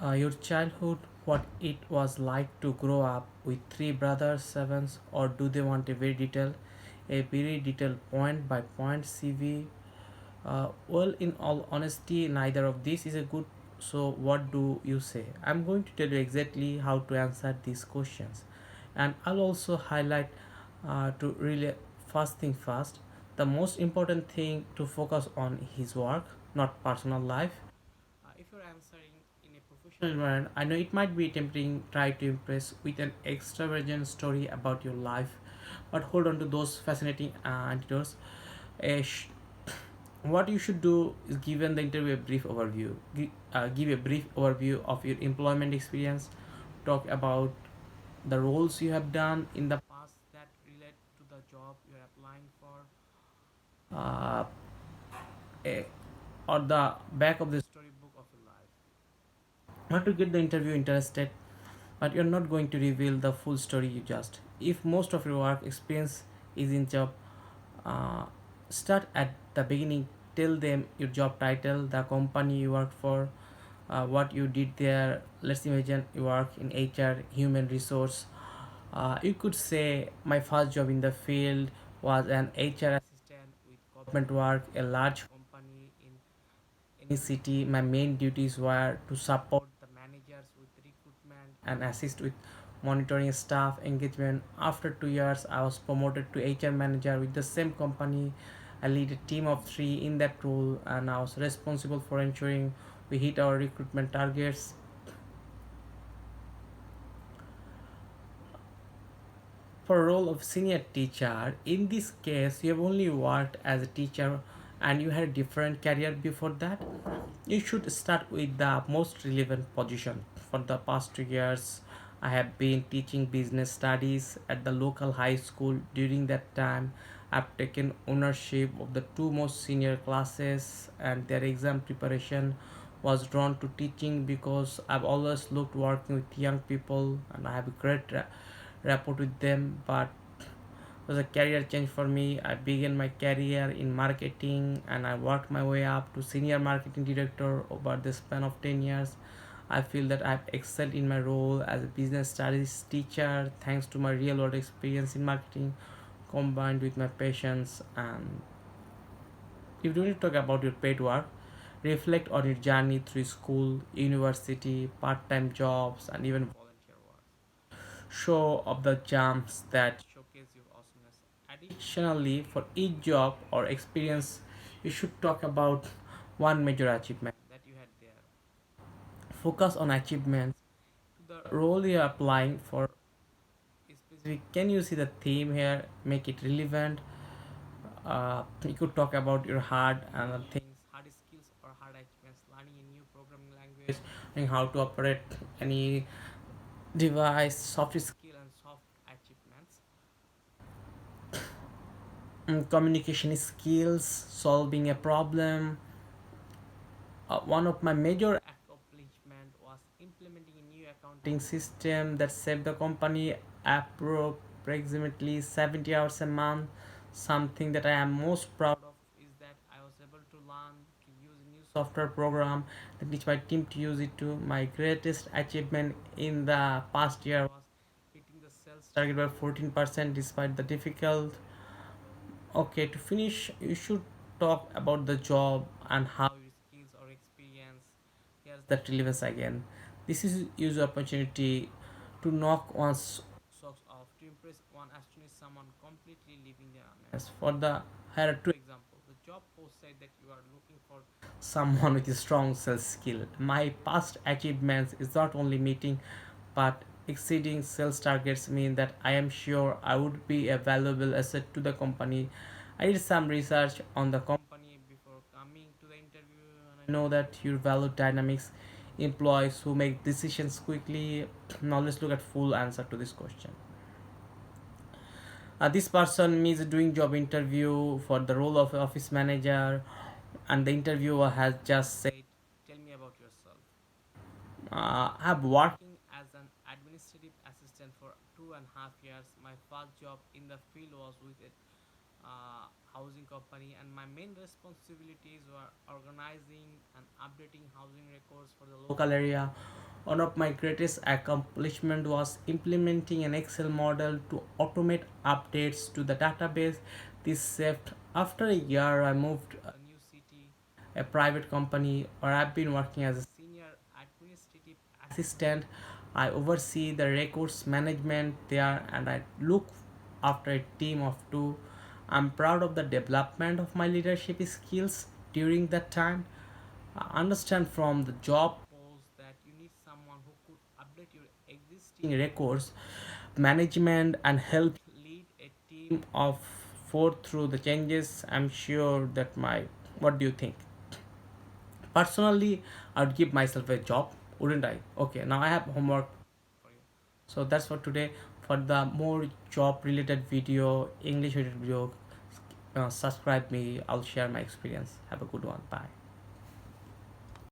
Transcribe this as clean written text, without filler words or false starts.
Your childhood, what it was like to grow up with three brothers, sevens, or do they want a very detailed point by point CV? Well, in all honesty, neither of these is a good. So, what do you say? I'm going to tell you exactly how to answer these questions, and I'll also highlight to really first thing first. The most important thing to focus on his work, not personal life. If you're answering in a professional environment, I know it might be tempting, try to impress with an extravagant story about your life, but hold on to those fascinating anecdotes. A sh- what you should do is given the interview a brief overview. Give a brief overview of your employment experience. Talk about the roles you have done in the past that relate to the job you are applying for. Uh, a, or the back of the storybook of your life. Not to get the interview interested, but you're not going to reveal the full story. You just, if most of your work experience is in job, uh, start at the beginning. Tell them your job title, the company you work for, what you did there. Let's imagine you work in HR, human resource. You could say my first job in the field was an HR assistant with government work, a large company in any city. My main duties were to support the managers with recruitment and assist with monitoring staff engagement. After 2 years, I was promoted to HR manager with the same company. I lead a team of three in that role, and I was responsible for ensuring we hit our recruitment targets. For a role of senior teacher, in this case, you have only worked as a teacher and you had a different career before that. You should start with the most relevant position. For the past 2 years, I have been teaching business studies at the local high school. During that time, I've taken ownership of the two most senior classes, and their exam preparation was drawn to teaching because I've always looked working with young people and I have a great rapport with them. But it was a career change for me. I began my career in marketing and I worked my way up to senior marketing director over the span of 10 years. I feel that I've excelled in my role as a business studies teacher thanks to my real world experience in marketing combined with my patience. And if you need to talk about your paid work, reflect on your journey through school, university, part time jobs, and even volunteer work. Show of the jumps that showcase your awesomeness. Additionally, for each job or experience, you should talk about one major achievement that you had there. Focus on achievements. The role you are applying for is specific. Can you see the theme here? Make it relevant. You could talk about your hard things, hard skills or hard achievements, learning a new programming language, knowing how to operate any device, soft skill and soft achievements. Communication skills, solving a problem. One of my major accomplishment was implementing a new accounting system that saved the company approximately 70 hours a month. Something that I am most proud of is that I was able to learn to use a new software program that teach my team to use it too. My greatest achievement in the past year was hitting the sales target by 14% despite the difficult. Okay, to finish, you should talk about the job and how your skills or experience. Here's that relevance again. This is use opportunity to knock one's socks off to impress one astonish someone completely leaving their honest. For the here are two examples. The job post said that you are looking for someone with a strong sales skill. My past achievements is not only meeting but exceeding sales targets mean that I am sure I would be a valuable asset to the company. I did some research on the company before coming to the interview, and I know that you value dynamics, employees who make decisions quickly. Now let's look at full answer to this question. This person is doing job interview for the role of office manager, and the interviewer has just said, "Tell me about yourself." I've working as an administrative assistant for 2.5 years. My first job in the field was with a housing company, and my main responsibilities were organizing and updating housing records for the local area. One of my greatest accomplishment was implementing an Excel model to automate updates to the database. This shift after a year I moved a new city, a private company, or I've been working as a senior administrative assistant. I oversee the records management there and I look after a team of two. I'm proud of the development of my leadership skills during that time. I understand from the job post that you need someone who could update your existing records, management, and help lead a team of four through the changes. I'm sure that my what do you think? Personally, I'd give myself a job, wouldn't I? Okay, now I have homework for you. So that's for today. For the more job related video, English related video, subscribe me. I'll share my experience. Have a good one. Bye.